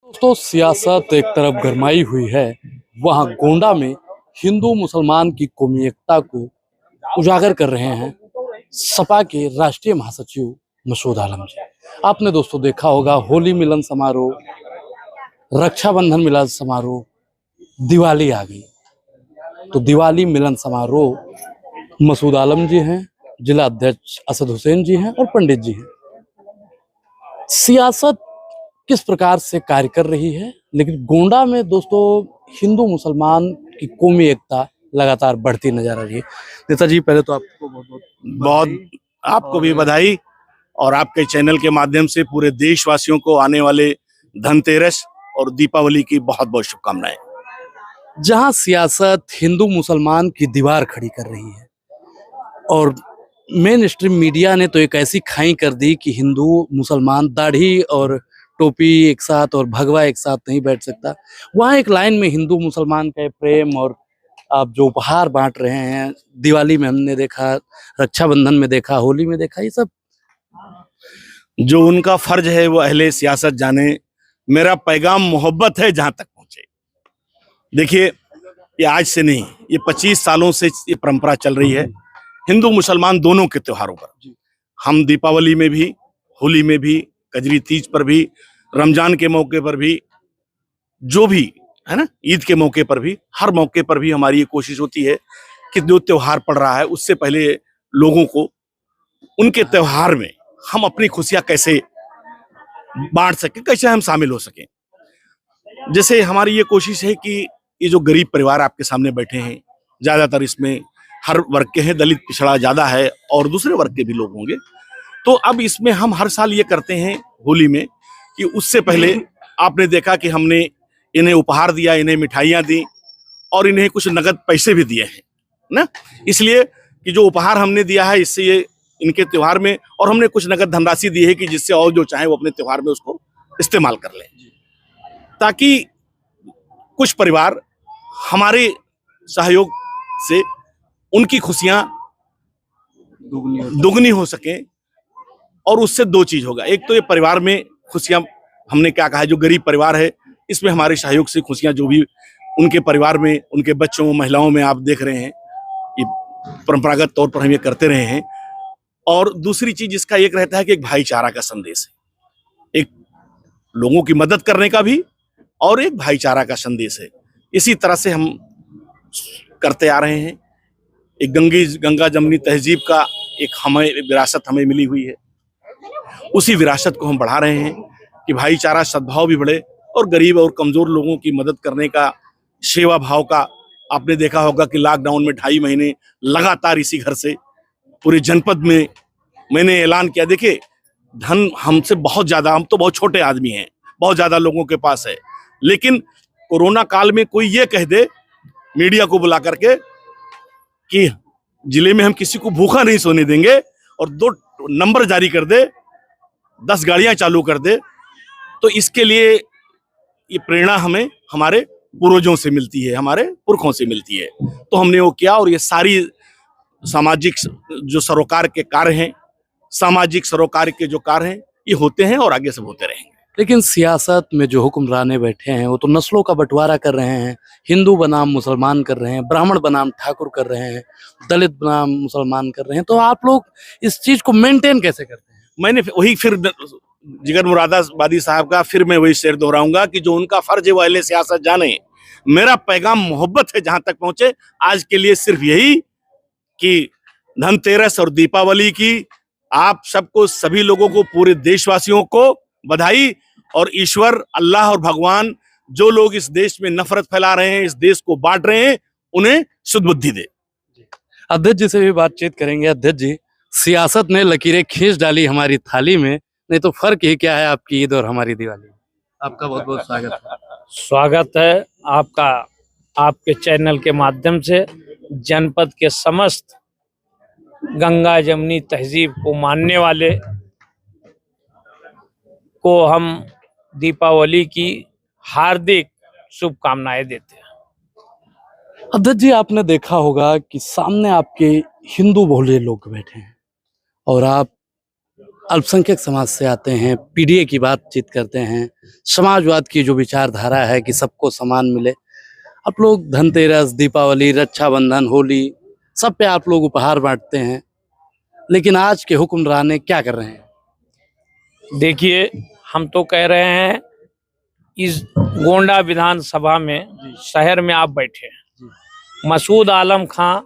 दोस्तों, सियासत एक तरफ गरमाई हुई है, वहां गोंडा में हिंदू मुसलमान की कौमी एकता को उजागर कर रहे हैं सपा के राष्ट्रीय महासचिव मसूद आलम जी। आपने दोस्तों देखा होगा, होली मिलन समारोह, रक्षाबंधन मिलन समारोह, दिवाली आ गई तो दिवाली मिलन समारोह मसूद आलम जी हैं, जिला अध्यक्ष असद हुसैन जी हैं और पंडित जी हैं। सियासत किस प्रकार से कार्य कर रही है, लेकिन गोंडा में दोस्तों हिंदू मुसलमान की कौमी एकता लगातार बढ़ती नजर आ रही है। नेताजी, पहले तो आपको बहुत आपको भी बधाई और आपके चैनल के माध्यम से पूरे देशवासियों को आने वाले धनतेरस और दीपावली की बहुत बहुत शुभकामनाएं। जहां सियासत हिंदू मुसलमान की दीवार खड़ी कर रही है और मेन स्ट्रीम मीडिया ने तो एक ऐसी खाई कर दी कि हिंदू मुसलमान दाढ़ी और टोपी एक साथ और भगवा एक साथ नहीं बैठ सकता, वहां एक लाइन में हिंदू मुसलमान का प्रेम और आप जो उपहार बांट रहे हैं, दिवाली में हमने देखा, रक्षाबंधन में देखा, होली में देखा, ये सब जो उनका फर्ज है वो अहले सियासत जाने। मेरा पैगाम मोहब्बत है जहां तक पहुंचे। देखिए, ये आज से नहीं, ये 25 सालों से ये परंपरा चल रही है हिंदू मुसलमान दोनों के त्योहारों पर। हम दीपावली में भी, होली में भी, कजरी तीज पर भी, रमजान के मौके पर भी, जो भी है ना, ईद के मौके पर भी, हर मौके पर भी हमारी ये कोशिश होती है कि जो त्योहार पड़ रहा है उससे पहले लोगों को उनके त्योहार में हम अपनी खुशियां कैसे बांट सकें, कैसे हम शामिल हो सकें। जैसे हमारी ये कोशिश है कि ये जो गरीब परिवार आपके सामने बैठे हैं, ज्यादातर इसमें हर वर्ग के हैं, दलित पिछड़ा ज्यादा है और दूसरे वर्ग के भी लोग होंगे। तो अब इसमें हम हर साल ये करते हैं होली में कि उससे पहले आपने देखा कि हमने इन्हें उपहार दिया, इन्हें मिठाइयां दी और इन्हें कुछ नगद पैसे भी दिए हैं ना, इसलिए कि जो उपहार हमने दिया है इससे ये इनके त्योहार में, और हमने कुछ नगद धनराशि दी है कि जिससे और जो चाहे वो अपने त्योहार में उसको इस्तेमाल कर लें, ताकि कुछ परिवार हमारे सहयोग से उनकी खुशियां दुगनी हो सके। और उससे दो चीज होगा, एक तो ये परिवार में खुशियां, हमने क्या कहा, जो गरीब परिवार है इसमें हमारे सहयोग से खुशियां जो भी उनके परिवार में, उनके बच्चों महिलाओं में आप देख रहे हैं, ये परंपरागत तौर पर हम ये करते रहे हैं। और दूसरी चीज इसका एक रहता है कि एक भाईचारा का संदेश है, एक लोगों की मदद करने का भी और एक भाईचारा का संदेश है। इसी तरह से हम करते आ रहे हैं। एक गंगा जमनी तहजीब का एक हमें विरासत हमें मिली हुई है, उसी विरासत को हम बढ़ा रहे हैं कि भाईचारा, सद्भाव भी बढ़े और गरीब और कमजोर लोगों की मदद करने का, सेवा भाव का। आपने देखा होगा कि लॉकडाउन में 2.5 महीने लगातार इसी घर से पूरे जनपद में मैंने ऐलान किया। देखिए, धन हमसे बहुत ज्यादा, हम तो बहुत छोटे आदमी हैं, बहुत ज्यादा लोगों के पास है, लेकिन कोरोना काल में कोई ये कह दे मीडिया को बुला करके कि जिले में हम किसी को भूखा नहीं सोने देंगे और 2 नंबर जारी कर दे, 10 गाड़ियां चालू कर दे, तो इसके लिए ये प्रेरणा हमें हमारे पूर्वजों से मिलती है, हमारे पुरखों से मिलती है। तो हमने वो किया और ये सारी सामाजिक जो सरोकार के कार्य हैं, सामाजिक सरोकार के जो कार्य हैं, ये होते हैं और आगे सब होते रहेंगे। लेकिन सियासत में जो हुक्मराने बैठे हैं वो तो नस्लों का बंटवारा कर रहे हैं, हिंदू बनाम मुसलमान कर रहे हैं, ब्राह्मण बनाम ठाकुर कर रहे हैं, दलित बनाम मुसलमान कर रहे हैं। तो आप लोग इस चीज को मेंटेन कैसे करते हैं? मैंने वही फिर जिगर मुरादाबादी साहब का फिर मैं वही शेर दोहराऊंगा कि जो उनका फर्ज है वो अहले सियासत जाने। मेरा पैगाम मोहब्बत है जहां तक पहुंचे। आज के लिए सिर्फ यही कि धनतेरस और दीपावली की आप सबको, सभी लोगों को, पूरे देशवासियों को बधाई। और ईश्वर, अल्लाह और भगवान, जो लोग इस देश में नफरत फैला रहे हैं, इस देश को बांट रहे हैं, उन्हें शुद्ध बुद्धि दे। अध्यक्ष जी से भी बातचीत करेंगे। अध्यक्ष जी, सियासत ने लकीरें खींच डाली हमारी थाली में, नहीं तो फर्क ही क्या है आपकी ईद और हमारी दिवाली। आपका बहुत बहुत स्वागत है। स्वागत है आपका, आपके चैनल के माध्यम से जनपद के समस्त गंगा जमनी तहजीब को मानने वाले को हम दीपावली की हार्दिक शुभकामनाएं देते हैं। अध्यक्ष जी, आपने देखा होगा कि सामने आपके हिंदू बहुले लोग बैठे हैं और आप अल्पसंख्यक समाज से आते हैं, पीडीए की बातचीत करते हैं, समाजवाद की जो विचारधारा है कि सबको समान मिले। आप लोग धनतेरस, दीपावली, रक्षाबंधन, होली सब पे आप लोग उपहार बांटते हैं, लेकिन आज के हुक्मरान क्या कर रहे हैं? देखिए, हम तो कह रहे हैं इस गोंडा विधानसभा में शहर में आप बैठे हैं, मसूद आलम खां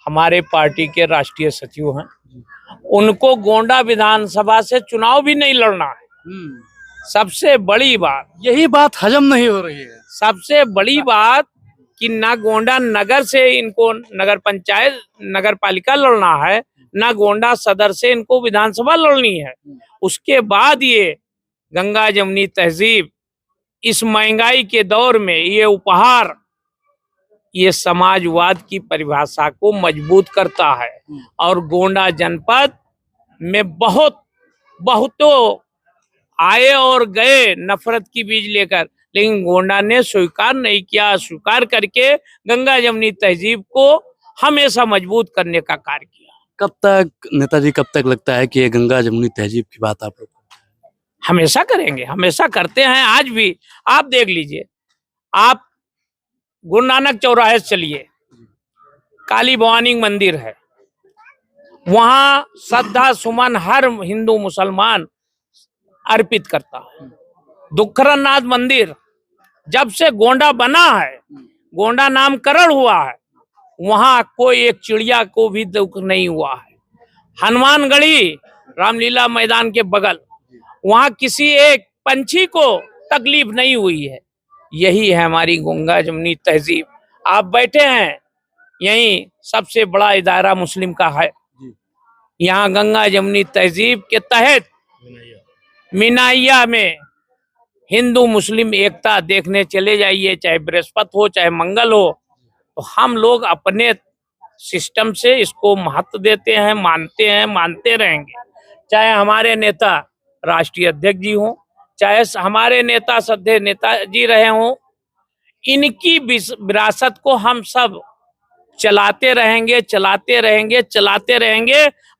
हमारे पार्टी के राष्ट्रीय सचिव हैं, उनको गोंडा विधानसभा से चुनाव भी नहीं लड़ना है। सबसे बड़ी बात, यही बात हजम नहीं हो रही है। सबसे बड़ी बात कि ना गोंडा नगर से इनको नगर पंचायत नगर पालिका लड़ना है, ना गोंडा सदर से इनको विधानसभा लड़नी है। उसके बाद ये गंगा जमुनी तहजीब इस महंगाई के दौर में ये उपहार ये समाजवाद की परिभाषा को मजबूत करता है। और गोंडा जनपद में बहुतों आए और गए नफरत की बीज लेकर, लेकिन गोंडा ने स्वीकार नहीं किया। स्वीकार करके गंगा जमुनी तहजीब को हमेशा मजबूत करने का कार्य किया। कब तक नेताजी, कब तक लगता है कि ये गंगा जमुनी तहजीब की बात आप लोग हमेशा करेंगे, हमेशा करते हैं, आज भी। आप देख लीजिए, आप गुरु नानक चौराहे से चलिए, काली भवानी मंदिर है, वहां श्रद्धा सुमन हर हिंदू मुसलमान अर्पित करता है। दुखरनाथ मंदिर जब से गोंडा बना है, गोंडा नामकरण हुआ है, वहां कोई एक चिड़िया को भी दुख नहीं हुआ है। हनुमानगढ़ी रामलीला मैदान के बगल, वहां किसी एक पंछी को तकलीफ नहीं हुई है। यही है हमारी गंगा जमुनी तहजीब। आप बैठे हैं, यही सबसे बड़ा इदारा मुस्लिम का है। यहाँ गंगा जमुनी तहजीब के तहत मीनाइया में हिंदू मुस्लिम एकता देखने चले जाइए, चाहे बृहस्पति हो चाहे मंगल हो। तो हम लोग अपने सिस्टम से इसको महत्व देते हैं, मानते रहेंगे। चाहे हमारे नेता राष्ट्रीय अध्यक्ष जी हों, चाहे हमारे नेता श्रद्धेय नेताजी रहे हों, इनकी विरासत को हम सब चलाते रहेंगे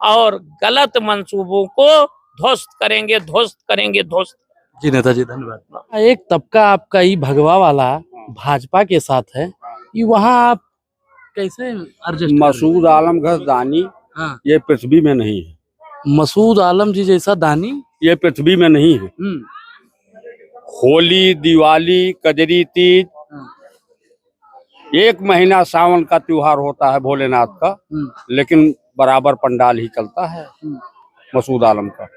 और गलत मंसूबों को ध्वस्त करेंगे। जी नेताजी, धन्यवाद। एक तबका आपका ये भगवा वाला भाजपा के साथ है, ये वहाँ आप कैसे एडजस्ट? मसूद आलम दानी हाँ। ये पृथ्वी में नहीं है। मसूद आलम जी जैसा दानी ये पृथ्वी में नहीं है। होली, दिवाली, कजरी तीज, एक महीना सावन का त्योहार होता है भोलेनाथ का, लेकिन बराबर पंडाल ही चलता है मसूद आलम का,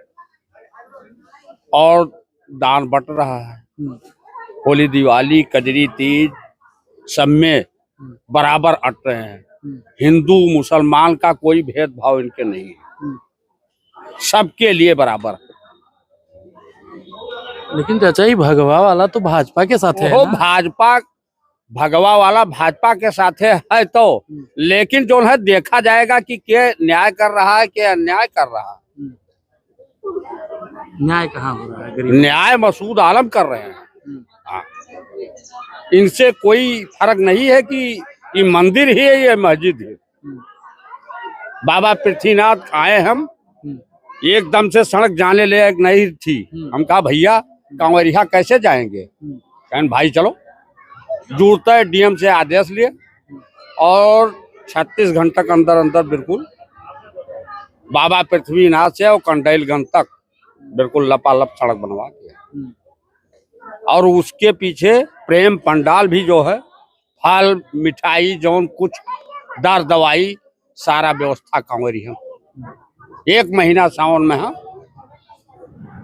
और दान बट रहा है। होली, दिवाली, कजरी तीज सब में बराबर अट रहे हैं। हिंदू मुसलमान का कोई भेदभाव इनके नहीं है, सबके लिए बराबर है। लेकिन चाचा ये भगवा वाला तो भाजपा के साथ है वो ना? भाजपा भगवा वाला भाजपा के साथ है तो, लेकिन जो है देखा जाएगा कि क्या न्याय कर रहा है, क्या अन्याय कर रहा है। न्याय कहाँ हो रहा है? गरीब न्याय मसूद आलम कर रहे हैं। हाँ। इनसे कोई फर्क नहीं है कि ये मंदिर ही है, ये मस्जिद है। बाबा पृथ्वीनाथ आए हम, एकदम से सड़क जाने ले एक नहीं थी। हम कहा भैया कांवरिया कैसे जाएंगे? कहन भाई चलो, जुड़ता है डीएम से आदेश लिए और 36 घंटे के अंदर बिल्कुल बाबा पृथ्वीनाथ से और कंडैलगंज तक बिल्कुल लपालप सड़क बनवा दिया। और उसके पीछे प्रेम पंडाल भी जो है, फल मिठाई जौन कुछ दर दवाई सारा व्यवस्था कांवरिया। एक महीना सावन में है,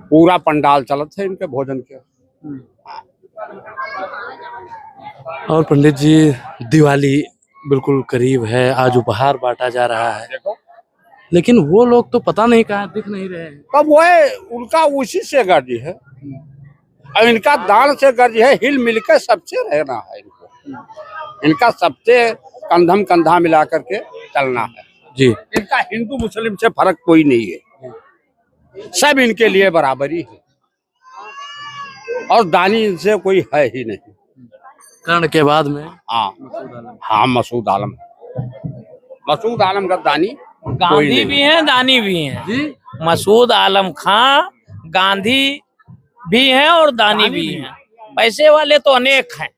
पूरा पंडाल चलत है इनके भोजन के। और पंडित जी, दिवाली बिल्कुल करीब है, आज उपहार बांटा जा रहा है, लेकिन वो लोग तो पता नहीं कहाँ दिख नहीं रहे हैं। तब वो उनका उसी से गर्जी है और इनका दान से गर्जी है। हिल मिलकर सबसे रहना है इनको, इनका सबसे कंधम कंधा मिला करके चलना है जी। इनका हिंदू मुस्लिम से फर्क कोई नहीं है, सब इनके लिए बराबरी है और दानी इनसे कोई है ही नहीं। कर्ण के बाद में हाँ मसूद आलम का दानी गांधी भी हैं, दानी भी हैं जी। मसूद आलम खां गांधी भी हैं और दानी भी हैं। पैसे वाले तो अनेक हैं,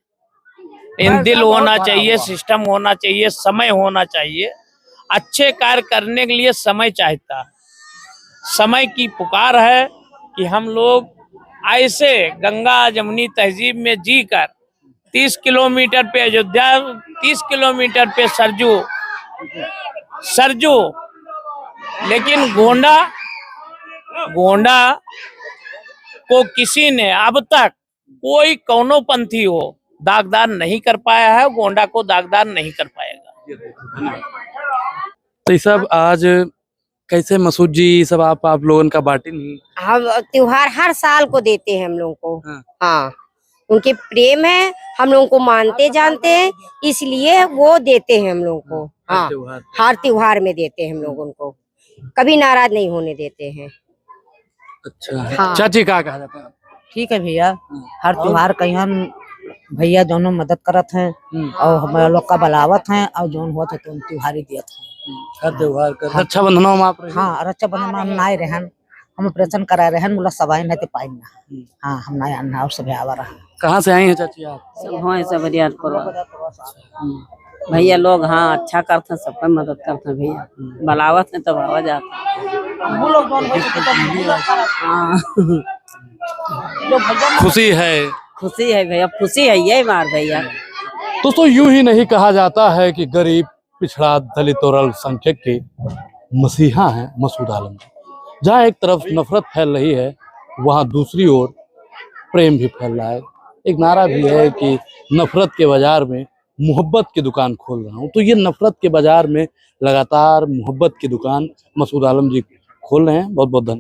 इन दिल होना चाहिए, सिस्टम होना चाहिए, समय होना चाहिए। अच्छे कार्य करने के लिए समय चाहता है। समय की पुकार है कि हम लोग ऐसे गंगा जमुनी तहजीब में जीकर 30 किलोमीटर पे अयोध्या, 30 किलोमीटर पे सरजू, लेकिन गोंडा को किसी ने अब तक कोई कौनोपंथी हो दागदार नहीं कर पाया है, गोंडा को दागदार नहीं कर पाएगा। तो ये सब आज कैसे मसूद जी सब आप लोगों का बाटी नहीं? हम त्योहार हर साल को देते हैं हम लोगों को। हाँ। हाँ, उनके प्रेम है, हम लोगों को मानते जानते हैं, इसलिए वो देते हैं हम लोगों को। हाँ, हर त्योहार में देते हैं हम लोग उनको, कभी नाराज नहीं होने देते हैं। अच्छा। हाँ। चाची क्या कहा जाता है? ठीक है भैया, हर त्योहार कहीं भैया दोनों मदद करत हैं और हमारे लोग का बलावत हैं और जोन हुआ तो त्योहार ही दिया था। हर त्योहार कर रक्षाबंधनों में आप रहे? हाँ, रक्षाबंधन ना रहन, हम ऑपरेशन करा रहन, मुला सवाई नहीं ते पाई ना। हाँ, हम ना अन्ना और सब आवा रहा। कहाँ से आई हैं चाची आप? सब हाँ सब भैया लोग। हाँ, अच्छा करते हैं, सबका मदद करते हैं भैया, बलावत है तब आवाज आता हाँ। खुशी है? खुशी है भैया, खुशी है ये मार भैया। दोस्तों यूं ही नहीं कहा जाता है कि गरीब, पिछड़ा, दलित और अल्पसंख्यक के मसीहा हैं मसूद आलम जी। जहाँ एक तरफ नफरत फैल रही है, वहाँ दूसरी ओर प्रेम भी फैल रहा है। एक नारा भी है कि नफरत के बाजार में मोहब्बत की दुकान खोल रहा हूँ। तो ये नफरत के बाजार में लगातार मोहब्बत की दुकान मसूद आलम जी खोल रहे हैं। बहुत बहुत धन्यवाद।